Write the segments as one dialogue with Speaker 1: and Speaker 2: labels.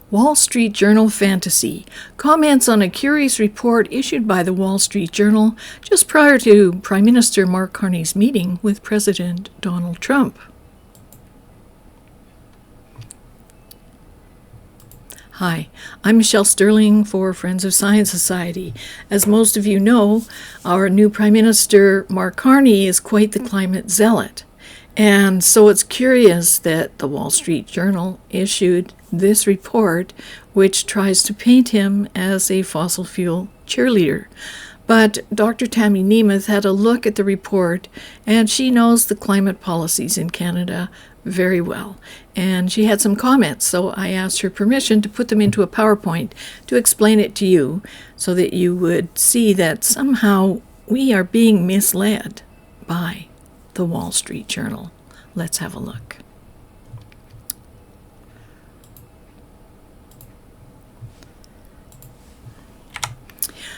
Speaker 1: Wall Street Journal Fantasy comments on a curious report issued by the Wall Street Journal just prior to Prime Minister Mark Carney's meeting with President Donald Trump. Hi, I'm Michelle Sterling for Friends of Science Society. As most of you know, our new Prime Minister Mark Carney is quite the climate zealot. And so it's curious that the Wall Street Journal issued this report, which tries to paint him as a fossil fuel cheerleader. But Dr. Tammy Nemeth had a look at the report, and she knows the climate policies in Canada very well. And she had some comments, so I asked her permission to put them into a PowerPoint to explain it to you so that you would see that somehow we are being misled by the Wall Street Journal. Let's have a look.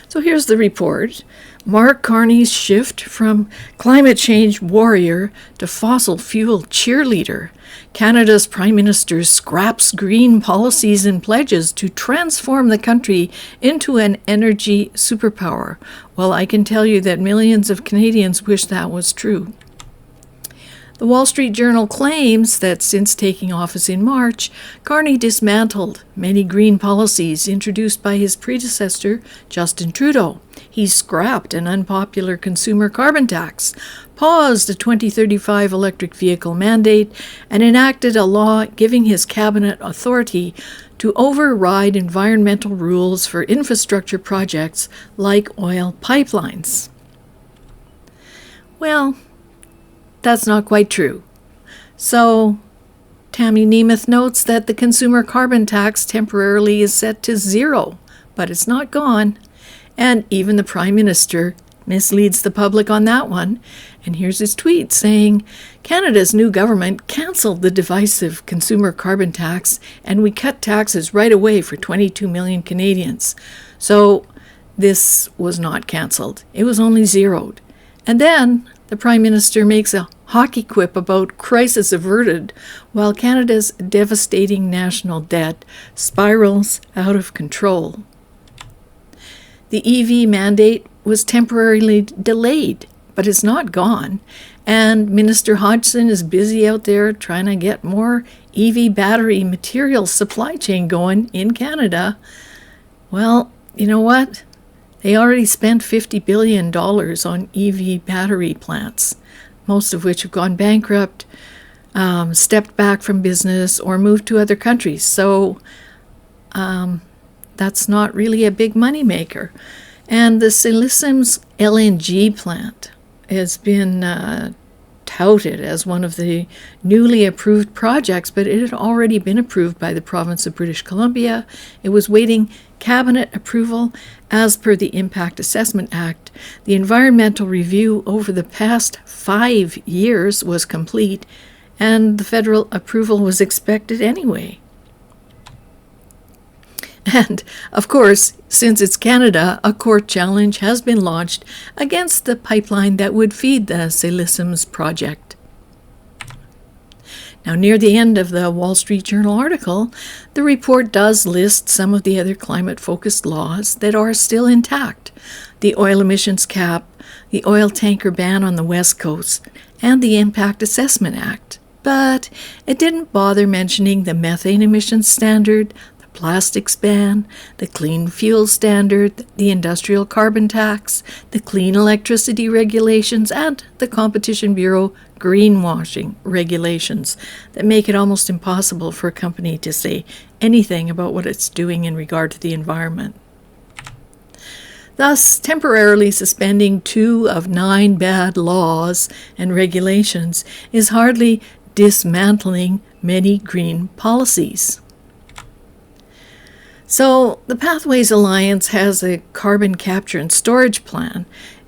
Speaker 1: So here's the report. Mark Carney's shift from climate change warrior to fossil fuel cheerleader. Canada's Prime Minister scraps green policies and pledges to transform the country into an energy superpower. Well, I can tell you that millions of Canadians wish that was true. The Wall Street Journal claims that since taking office in March, Carney dismantled many green policies introduced by his predecessor, Justin Trudeau. He scrapped an unpopular consumer carbon tax, paused a 2035 electric vehicle mandate, and enacted a law giving his cabinet authority to override environmental rules for infrastructure projects like oil pipelines. Well, that's not quite true. So, Tammy Nemeth notes that the consumer carbon tax temporarily is set to zero, but it's not gone. And even the Prime Minister misleads the public on that one. And here's his tweet saying, Canada's new government cancelled the divisive consumer carbon tax, and we cut taxes right away for 22 million Canadians. So this was not cancelled. It was only zeroed. And then the Prime Minister makes a hockey quip about crisis averted while Canada's devastating national debt spirals out of control. The EV mandate was temporarily delayed, but it's not gone. And Minister Hodgson is busy out there trying to get more EV battery material supply chain going in Canada. Well, you know what? They already spent $50 billion on EV battery plants, most of which have gone bankrupt, stepped back from business, or moved to other countries. So that's not really a big moneymaker. And the Silesims LNG plant has been touted as one of the newly approved projects, but it had already been approved by the province of British Columbia. It was waiting cabinet approval as per the Impact Assessment Act. The environmental review over the past 5 years was complete, and the federal approval was expected anyway. And, of course, since it's Canada, a court challenge has been launched against the pipeline that would feed the Silesims project. Now, near the end of the Wall Street Journal article, the report does list some of the other climate-focused laws that are still intact. The oil emissions cap, the oil tanker ban on the West Coast, and the Impact Assessment Act. But it didn't bother mentioning the methane emissions standard, plastics ban, the clean fuel standard, the industrial carbon tax, the clean electricity regulations, and the Competition Bureau greenwashing regulations that make it almost impossible for a company to say anything about what it's doing in regard to the environment. Thus, temporarily suspending 2 of 9 bad laws and regulations is hardly dismantling many green policies. So the Pathways Alliance has a carbon capture and storage plan.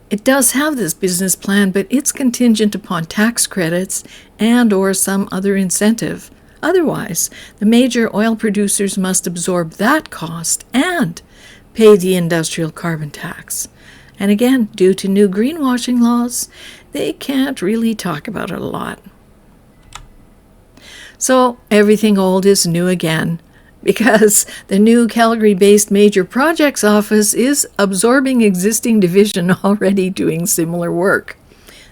Speaker 1: It does have this business plan, but it's contingent upon tax credits and or some other incentive. Otherwise, the major oil producers must absorb that cost and pay the industrial carbon tax. And again, due to new greenwashing laws, they can't really talk about it a lot. So everything old is new again. because the new Calgary-based Major Projects Office is absorbing existing division already doing similar work.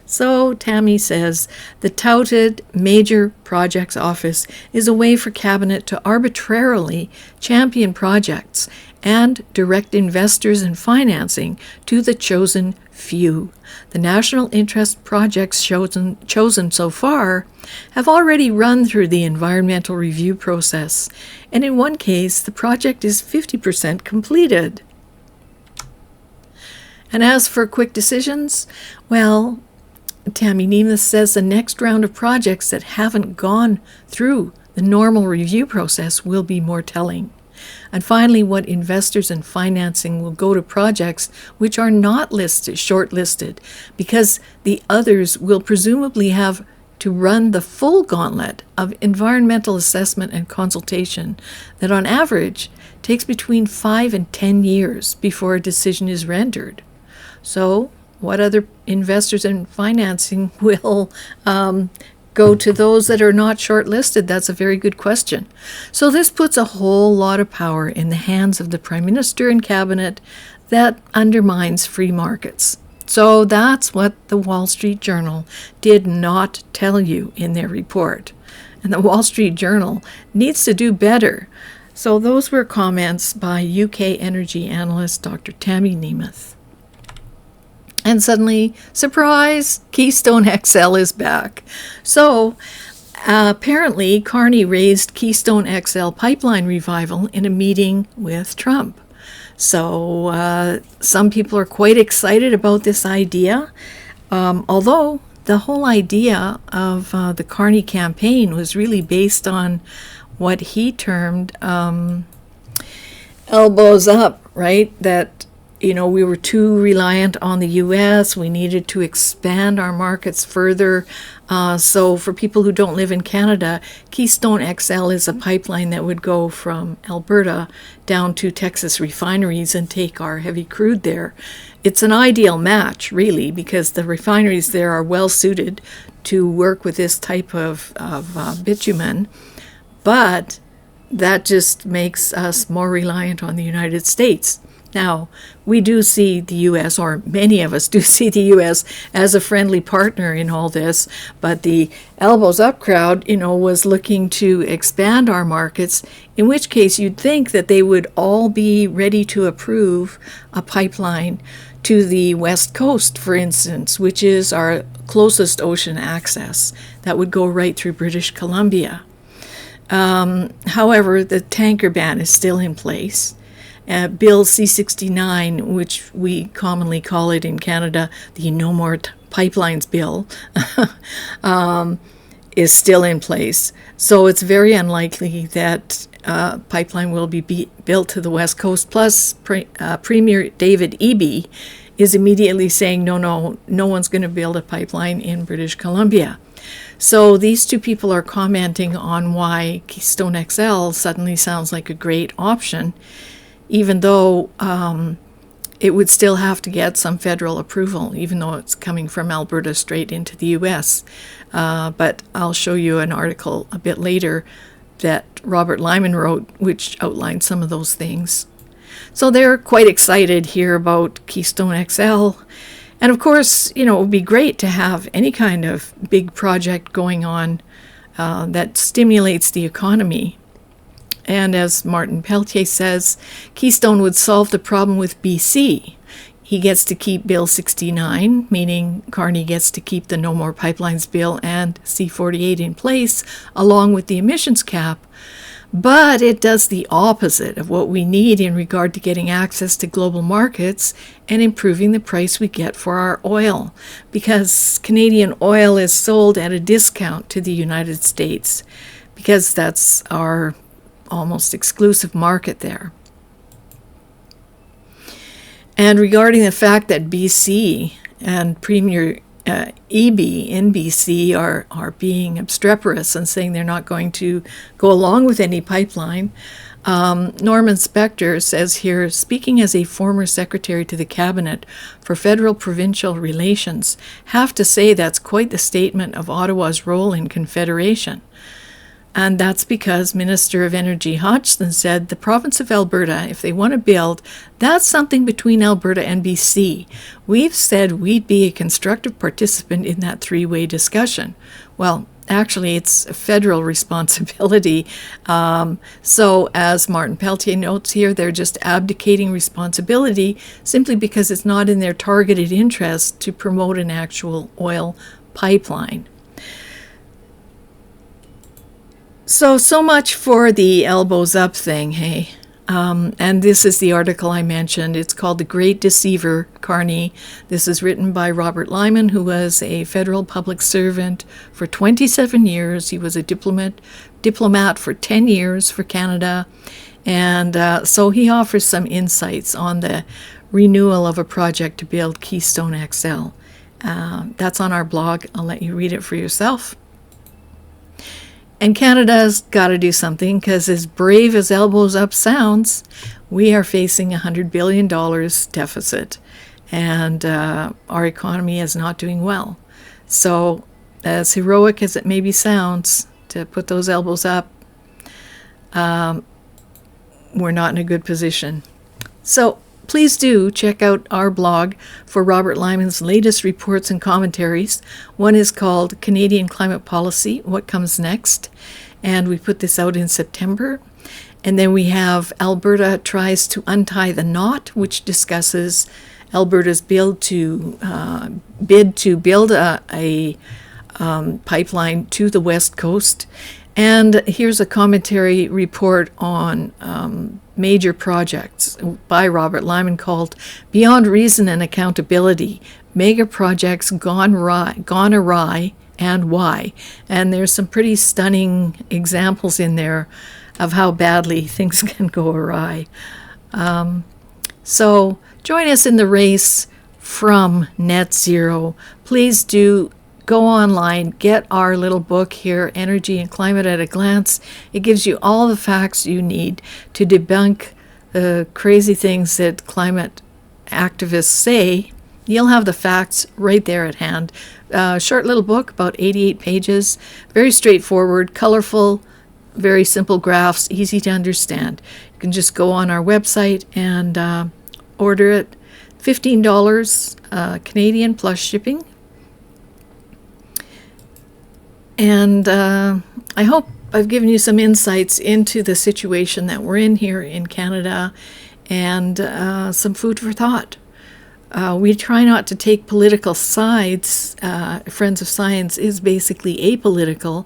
Speaker 1: So Tammy says the touted Major Projects Office is a way for Cabinet to arbitrarily champion projects and direct investors and financing to the chosen few. The national interest projects chosen so far have already run through the environmental review process, and in one case, the project is 50% completed. And as for quick decisions, well, Tammy Nemeth says the next round of projects that haven't gone through the normal review process will be more telling. And finally, what investors and financing will go to projects which are not shortlisted, because the others will presumably have to run the full gauntlet of environmental assessment and consultation that on average takes between 5 and 10 years before a decision is rendered. So, what other investors and financing will go to those that are not shortlisted? That's a very good question. So this puts a whole lot of power in the hands of the Prime Minister and Cabinet that undermines free markets. So that's what the Wall Street Journal did not tell you in their report. And the Wall Street Journal needs to do better. So those were comments by UK energy analyst Dr. Tammy Nemeth. And suddenly, surprise, Keystone XL is back. So, apparently, Carney raised Keystone XL pipeline revival in a meeting with Trump. So, some people are quite excited about this idea, although the whole idea of the Carney campaign was really based on what he termed elbows up, right? That we were too reliant on the U.S. We needed to expand our markets further. So for people who don't live in Canada, Keystone XL is a pipeline that would go from Alberta down to Texas refineries and take our heavy crude there. It's an ideal match, really, because the refineries there are well suited to work with this type of bitumen. But that just makes us more reliant on the United States. Now, we do see the U.S., or many of us do see the U.S. as a friendly partner in all this, but the elbows up crowd, was looking to expand our markets, in which case you'd think that they would all be ready to approve a pipeline to the West Coast, for instance, which is our closest ocean access. That would go right through British Columbia. However, the tanker ban is still in place. Bill C-69, which we commonly call it in Canada, the No More Pipelines Bill, is still in place. So it's very unlikely that pipeline will be built to the West Coast. Plus, Premier David Eby is immediately saying, no one's going to build a pipeline in British Columbia. So these two people are commenting on why Keystone XL suddenly sounds like a great option, even though it would still have to get some federal approval, even though it's coming from Alberta straight into the U.S. But I'll show you an article a bit later that Robert Lyman wrote, which outlined some of those things. So they're quite excited here about Keystone XL. And of course, it would be great to have any kind of big project going on that stimulates the economy. And as Martin Pelletier says, Keystone would solve the problem with BC. He gets to keep Bill 69, meaning Carney gets to keep the No More Pipelines Bill and C-48 in place, along with the emissions cap. But it does the opposite of what we need in regard to getting access to global markets and improving the price we get for our oil, because Canadian oil is sold at a discount to the United States, because that's our almost exclusive market there. And regarding the fact that BC and Premier Eby in BC are being obstreperous and saying they're not going to go along with any pipeline, Norman Spector says here, speaking as a former secretary to the cabinet for federal-provincial relations, have to say that's quite the statement of Ottawa's role in Confederation. And that's because Minister of Energy Hodgson said the province of Alberta, if they want to build, that's something between Alberta and BC. We've said we'd be a constructive participant in that three-way discussion. Well, actually, it's a federal responsibility. So as Martin Pelletier notes here, they're just abdicating responsibility simply because it's not in their targeted interest to promote an actual oil pipeline. So much for the elbows up thing, hey? And this is the article I mentioned. It's called The Great Deceiver, Carney. This is written by Robert Lyman, who was a federal public servant for 27 years. He was a diplomat for 10 years for Canada. And so he offers some insights on the renewal of a project to build Keystone XL. That's on our blog. I'll let you read it for yourself. And Canada's got to do something, because as brave as elbows up sounds, we are facing $100 billion deficit, and our economy is not doing well. So as heroic as it maybe sounds to put those elbows up, we're not in a good position. So please do check out our blog for Robert Lyman's latest reports and commentaries. One is called Canadian Climate Policy, What Comes Next? And we put this out in September. And then we have Alberta Tries to Untie the Knot, which discusses Alberta's bid to build a pipeline to the West Coast. And here's a commentary report on major projects by Robert Lyman called Beyond Reason and Accountability, Mega Projects Gone Awry and Why. And there's some pretty stunning examples in there of how badly things can go awry. So join us in the race from net zero. Please do go online, get our little book here, Energy and Climate at a Glance. It gives you all the facts you need to debunk the crazy things that climate activists say. You'll have the facts right there at hand. Short little book, about 88 pages, very straightforward, colorful, very simple graphs, easy to understand. You can just go on our website and order it. $15 Canadian plus shipping. And I hope I've given you some insights into the situation that we're in here in Canada, and some food for thought. We try not to take political sides. Friends of Science is basically apolitical,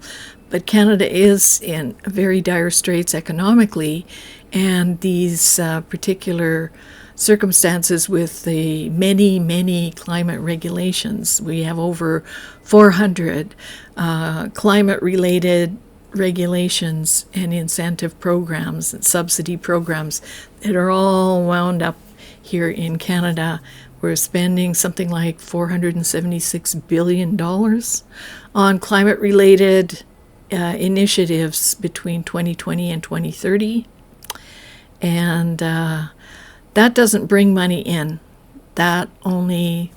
Speaker 1: but Canada is in very dire straits economically, and these particular circumstances with the many climate regulations. We have over 400 climate-related regulations and incentive programs and subsidy programs that are all wound up here in Canada. We're spending something like $476 billion on climate-related initiatives between 2020 and 2030. And that doesn't bring money in. That only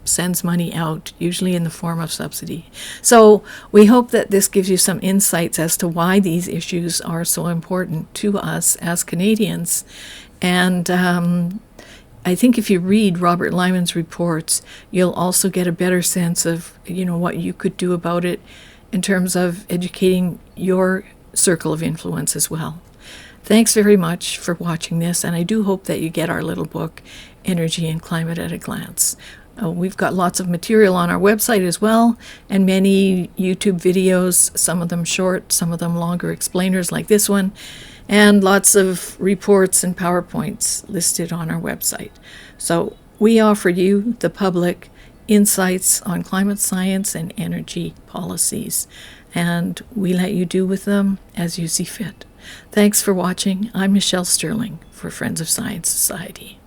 Speaker 1: sends money out, usually in the form of subsidy. So we hope that this gives you some insights as to why these issues are so important to us as Canadians. And I think if you read Robert Lyman's reports, you'll also get a better sense of, what you could do about it in terms of educating your circle of influence as well. Thanks very much for watching this, and I do hope that you get our little book, Energy and Climate at a Glance. We've got lots of material on our website as well, and many YouTube videos, some of them short, some of them longer explainers like this one, and lots of reports and PowerPoints listed on our website. So we offer you, the public, insights on climate science and energy policies, and we let you do with them as you see fit. Thanks for watching. I'm Michelle Sterling for Friends of Science Society.